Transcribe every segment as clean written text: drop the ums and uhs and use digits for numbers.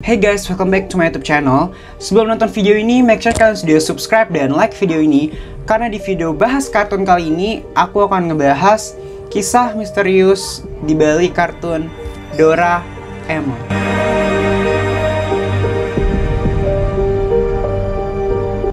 Hey guys, welcome back to my YouTube channel. Sebelum nonton video ini, make sure kalian sudah subscribe dan like video ini, karena di video bahas kartun kali ini, aku akan ngebahas kisah misterius di balik kartun Doraemon.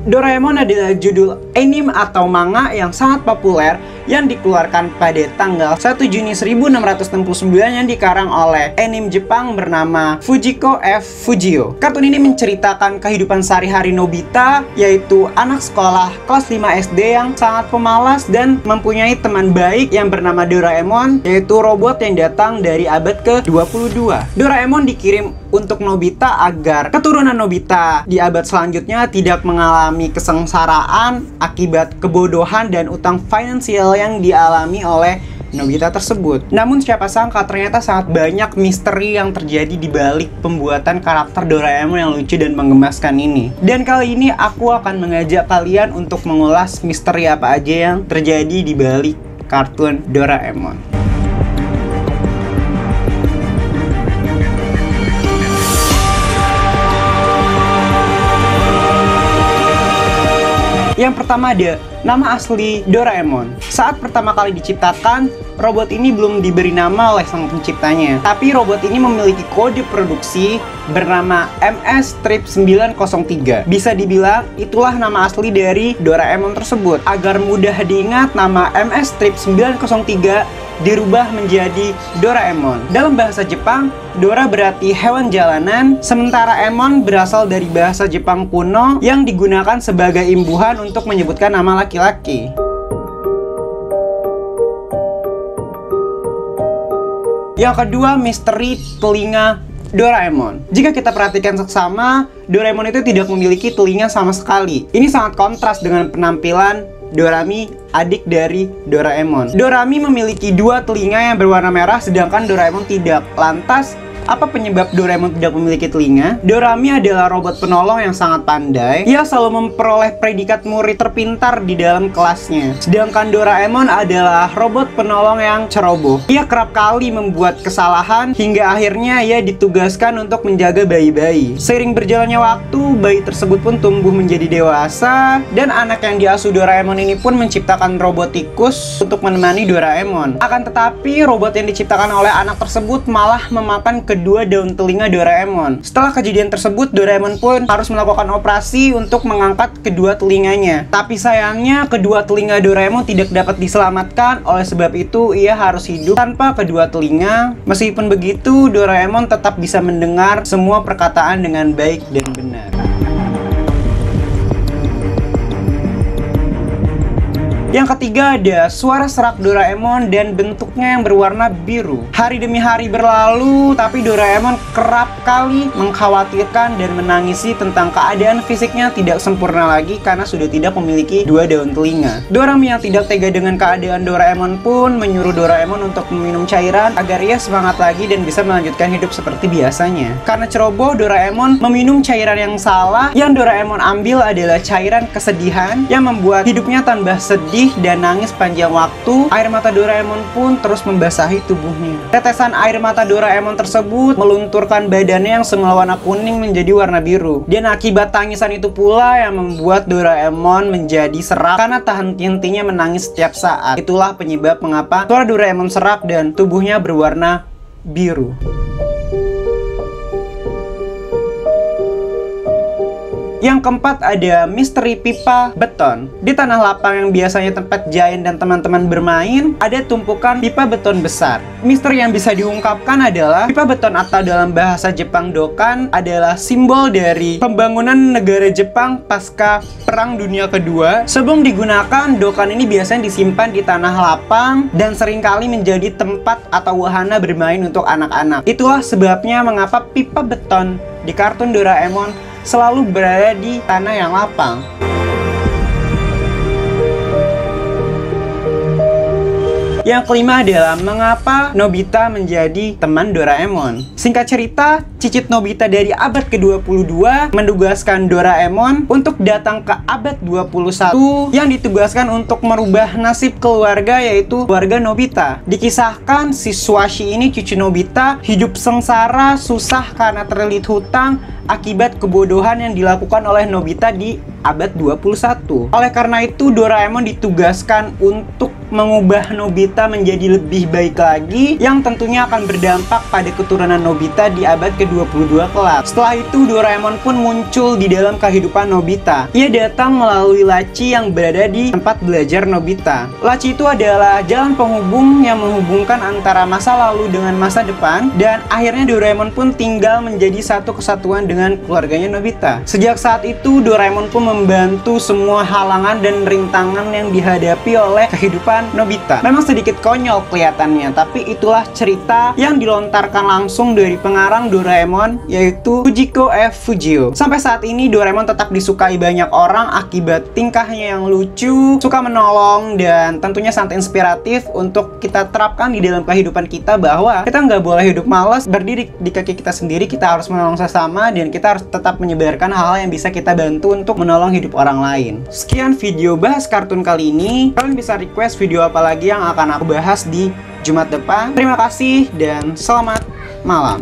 Doraemon adalah judul anime atau manga yang sangat populer yang dikeluarkan pada tanggal 1 Juni 1669 yang dikarang oleh anime Jepang bernama Fujiko F. Fujio. Kartun ini menceritakan kehidupan sehari-hari Nobita, yaitu anak sekolah kelas 5 SD yang sangat pemalas dan mempunyai teman baik yang bernama Doraemon, yaitu robot yang datang dari abad ke-22. Doraemon dikirim untuk Nobita agar keturunan Nobita di abad selanjutnya tidak mengalami kesengsaraan akibat kebodohan dan utang finansial yang dialami oleh Nobita tersebut. Namun siapa sangka ternyata sangat banyak misteri yang terjadi di balik pembuatan karakter Doraemon yang lucu dan menggemaskan ini. Dan kali ini aku akan mengajak kalian untuk mengulas misteri apa aja yang terjadi di balik kartun Doraemon. Yang pertama ada nama asli Doraemon. Saat pertama kali diciptakan, robot ini belum diberi nama oleh sang penciptanya. Tapi robot ini memiliki kode produksi bernama MS-903. Bisa dibilang itulah nama asli dari Doraemon tersebut. Agar mudah diingat, nama MS-903 dirubah menjadi Doraemon. Dalam bahasa Jepang, Dora berarti hewan jalanan, sementara Emon berasal dari bahasa Jepang kuno yang digunakan sebagai imbuhan untuk menyebutkan nama laki-laki. Yang kedua, misteri telinga Doraemon. Jika kita perhatikan seksama, Doraemon itu tidak memiliki telinga sama sekali. Ini sangat kontras dengan penampilan Dorami, adik dari Doraemon. Dorami memiliki dua telinga yang berwarna merah, sedangkan Doraemon tidak. Lantas, apa penyebab Doraemon tidak memiliki telinga? Dorami adalah robot penolong yang sangat pandai. Ia selalu memperoleh predikat murid terpintar di dalam kelasnya. Sedangkan Doraemon adalah robot penolong yang ceroboh. Ia kerap kali membuat kesalahan hingga akhirnya ia ditugaskan untuk menjaga bayi-bayi. Seiring berjalannya waktu, bayi tersebut pun tumbuh menjadi dewasa, dan anak yang diasuh Doraemon ini pun menciptakan robot tikus untuk menemani Doraemon. Akan tetapi, robot yang diciptakan oleh anak tersebut malah memakan kedua daun telinga Doraemon. Setelah kejadian tersebut, Doraemon pun harus melakukan operasi untuk mengangkat kedua telinganya. Tapi sayangnya, kedua telinga Doraemon tidak dapat diselamatkan. Oleh sebab itu, ia harus hidup tanpa kedua telinga. Meskipun begitu, Doraemon tetap bisa mendengar semua perkataan dengan baik dan benar. Yang ketiga ada suara serak Doraemon dan bentuknya yang berwarna biru. Hari demi hari berlalu, tapi Doraemon kerap kali mengkhawatirkan dan menangisi tentang keadaan fisiknya tidak sempurna lagi karena sudah tidak memiliki dua daun telinga. Dorami yang tidak tega dengan keadaan Doraemon pun menyuruh Doraemon untuk meminum cairan agar ia semangat lagi dan bisa melanjutkan hidup seperti biasanya. Karena ceroboh, Doraemon meminum cairan yang salah. Yang Doraemon ambil adalah cairan kesedihan yang membuat hidupnya tambah sedih dan nangis panjang waktu. Air mata Doraemon pun terus membasahi tubuhnya. Tetesan air mata Doraemon tersebut melunturkan badannya yang semula warna kuning menjadi warna biru. Dan akibat tangisan itu pula yang membuat Doraemon menjadi serak karena tak henti-hentinya menangis setiap saat. Itulah penyebab mengapa suara Doraemon serak dan tubuhnya berwarna biru. Yang keempat ada misteri pipa beton. Di tanah lapang yang biasanya tempat Giant dan teman-teman bermain, ada tumpukan pipa beton besar. Misteri yang bisa diungkapkan adalah pipa beton atau dalam bahasa Jepang Dokkan adalah simbol dari pembangunan negara Jepang pasca Perang Dunia Kedua. Sebelum digunakan, Dokkan ini biasanya disimpan di tanah lapang dan seringkali menjadi tempat atau wahana bermain untuk anak-anak. Itulah sebabnya mengapa pipa beton di kartun Doraemon selalu berada di tanah yang lapang. Yang kelima adalah mengapa Nobita menjadi teman Doraemon. Singkat cerita, cicit Nobita dari abad ke-22 mendugaskan Doraemon untuk datang ke abad 21 yang ditugaskan untuk merubah nasib keluarga, yaitu keluarga Nobita. Dikisahkan si Swashi ini cucu Nobita hidup sengsara, susah karena terlilit hutang akibat kebodohan yang dilakukan oleh Nobita di abad 21. Oleh karena itu, Doraemon ditugaskan untuk mengubah Nobita menjadi lebih baik lagi, yang tentunya akan berdampak pada keturunan Nobita di abad ke-22 kelak. Setelah itu, Doraemon pun muncul di dalam kehidupan Nobita. Ia datang melalui laci yang berada di tempat belajar Nobita. Laci itu adalah jalan penghubung yang menghubungkan antara masa lalu dengan masa depan, dan akhirnya Doraemon pun tinggal menjadi satu kesatuan dengan keluarganya Nobita. Sejak saat itu, Doraemon pun membantu semua halangan dan rintangan yang dihadapi oleh kehidupan Nobita. Memang sedikit konyol kelihatannya, tapi itulah cerita yang dilontarkan langsung dari pengarang Doraemon, yaitu Fujiko F. Fujio. Sampai saat ini Doraemon tetap disukai banyak orang akibat tingkahnya yang lucu, suka menolong, dan tentunya sangat inspiratif untuk kita terapkan di dalam kehidupan kita, bahwa kita nggak boleh hidup malas, berdiri di kaki kita sendiri, kita harus menolong sesama, dan kita harus tetap menyebarkan hal-hal yang bisa kita bantu untuk menolong hidup orang lain. Sekian video bahas kartun kali ini. Kalian bisa request video apa lagi yang akan aku bahas di Jumat depan. Terima kasih dan selamat malam.